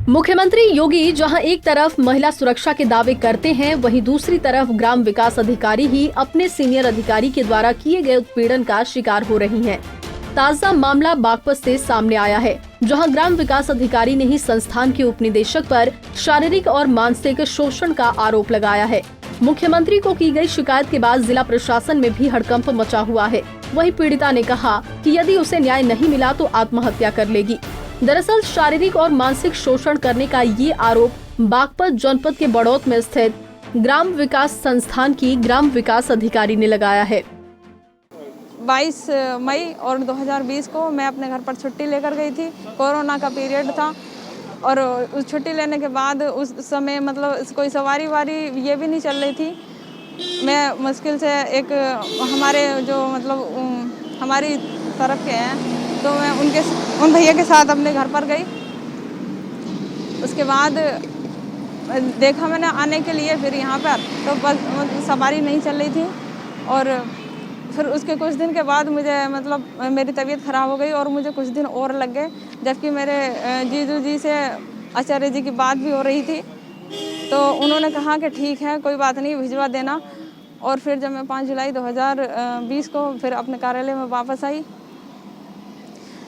मुख्यमंत्री योगी जहां एक तरफ महिला सुरक्षा के दावे करते हैं, वहीं दूसरी तरफ ग्राम विकास अधिकारी ही अपने सीनियर अधिकारी के द्वारा किए गए उत्पीड़न का शिकार हो रही हैं। ताजा मामला बागपत से सामने आया है, जहां ग्राम विकास अधिकारी ने ही संस्थान के उपनिदेशक पर शारीरिक और मानसिक शोषण का आरोप लगाया है। मुख्यमंत्री को की गई शिकायत के बाद जिला प्रशासन में भी हड़कंप मचा हुआ है। वहीं पीड़िता ने कहा कि यदि उसे न्याय नहीं मिला तो आत्महत्या कर लेगी। दरअसल शारीरिक और मानसिक शोषण करने का ये आरोप बागपत जनपद के बड़ौत में स्थित ग्राम विकास संस्थान की ग्राम विकास अधिकारी ने लगाया है। 22 मई और 2020 को मैं अपने घर पर छुट्टी लेकर गई थी। कोरोना का पीरियड था और उस छुट्टी लेने के बाद उस समय मतलब कोई सवारी वारी ये भी नहीं चल रही थी। मैं मुश्किल से एक हमारे जो मतलब हमारी तरफ के हैं तो मैं उन भैया के साथ अपने घर पर गई। उसके बाद देखा मैंने आने के लिए, फिर यहाँ पर तो बस मतलब सवारी नहीं चल रही थी और फिर उसके कुछ दिन के बाद मुझे मतलब मेरी तबीयत ख़राब हो गई और मुझे कुछ दिन और लग गए, जबकि मेरे जीजू जी से आचार्य जी की बात भी हो रही थी। तो उन्होंने कहा कि ठीक है कोई बात नहीं, भिजवा देना। और फिर जब मैं 5 जुलाई 2020 को फिर अपने कार्यालय में वापस आई,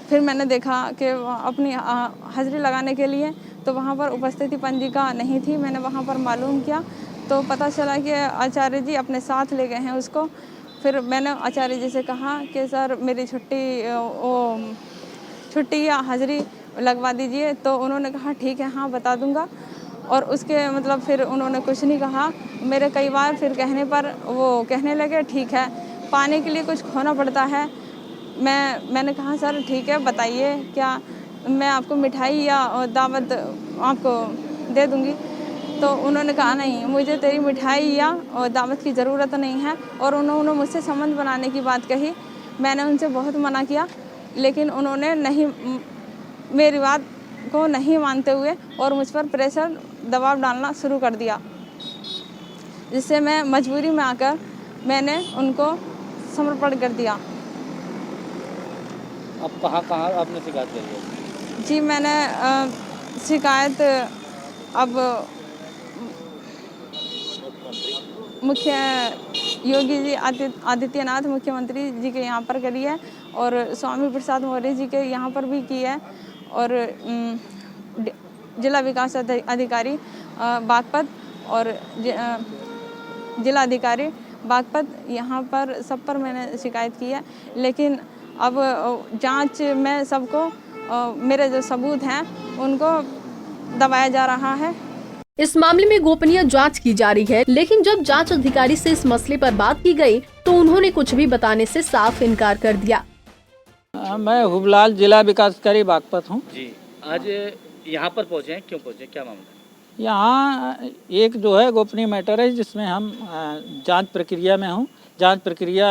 फिर मैंने देखा कि अपनी हाजिरी लगाने के लिए तो वहाँ पर उपस्थिति पंजिका नहीं थी। मैंने वहाँ पर मालूम किया तो पता चला कि आचार्य जी अपने साथ ले गए हैं उसको। फिर मैंने आचार्य जी से कहा कि सर मेरी छुट्टी या हाजिरी लगवा दीजिए। तो उन्होंने कहा ठीक है, हाँ बता दूंगा। और उसके मतलब फिर उन्होंने कुछ नहीं कहा। मेरे कई बार फिर कहने पर वो कहने लगे ठीक है, पाने के लिए कुछ खोना पड़ता है। मैंने कहा सर ठीक है बताइए, क्या मैं आपको मिठाई या दावत आपको दे दूंगी। तो उन्होंने कहा नहीं, मुझे तेरी मिठाई या दावत की ज़रूरत नहीं है। और उन्होंने मुझसे संबंध बनाने की बात कही। मैंने उनसे बहुत मना किया, लेकिन उन्होंने नहीं, मेरी बात को नहीं मानते हुए और मुझ पर प्रेशर दबाव डालना शुरू कर दिया, जिससे मैं मजबूरी में आकर मैंने उनको समर्पण कर दिया। अब कहाँ आपने शिकायत करी है? जी मैंने शिकायत अब मुख्य योगी जी आदित्यनाथ मुख्यमंत्री जी के यहाँ पर करी है और स्वामी प्रसाद मौर्य जी के यहाँ पर भी की है। और जिला विकास अधिकारी बागपत और जिला अधिकारी बागपत यहाँ पर सब पर मैंने शिकायत की है। लेकिन अब जांच में सबको मेरे जो सबूत हैं उनको दबाया जा रहा है। इस मामले में गोपनीय जांच की जा रही है, लेकिन जब जांच अधिकारी से इस मसले पर बात की गई तो उन्होंने कुछ भी बताने से साफ इनकार कर दिया। मैं हुबलाल जिला विकास अधिकारी बागपत हूँ। जी, आज यहाँ पर पहुँचे हैं, क्यों पहुँचे, क्या मामला? यहाँ एक जो है गोपनीय मैटर है जिसमें हम जांच प्रक्रिया में हूँ। जांच प्रक्रिया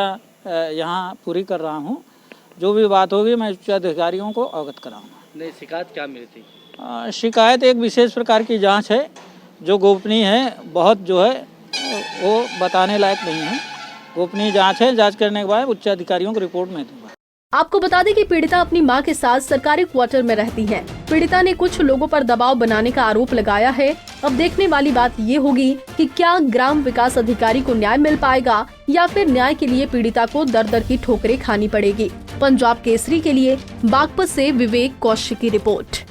यहाँ पूरी कर रहा हूँ। जो भी बात होगी मैं उच्च अधिकारियों को अवगत कराऊंगा। नहीं, शिकायत क्या मिली थी? शिकायत एक विशेष प्रकार की जांच है जो गोपनीय है, बहुत जो है वो बताने लायक नहीं है। गोपनीय जांच है, जांच करने के बाद उच्च अधिकारियों को रिपोर्ट में दूंगा। आपको बता दें कि पीड़िता अपनी मां के साथ सरकारी क्वार्टर में रहती है। पीड़िता ने कुछ लोगों पर दबाव बनाने का आरोप लगाया है। अब देखने वाली बात ये होगी कि क्या ग्राम विकास अधिकारी को न्याय मिल पाएगा या फिर न्याय के लिए पीड़िता को दर दर की ठोकरें खानी पड़ेगी। पंजाब केसरी के लिए बागपत से विवेक कौशिक की रिपोर्ट।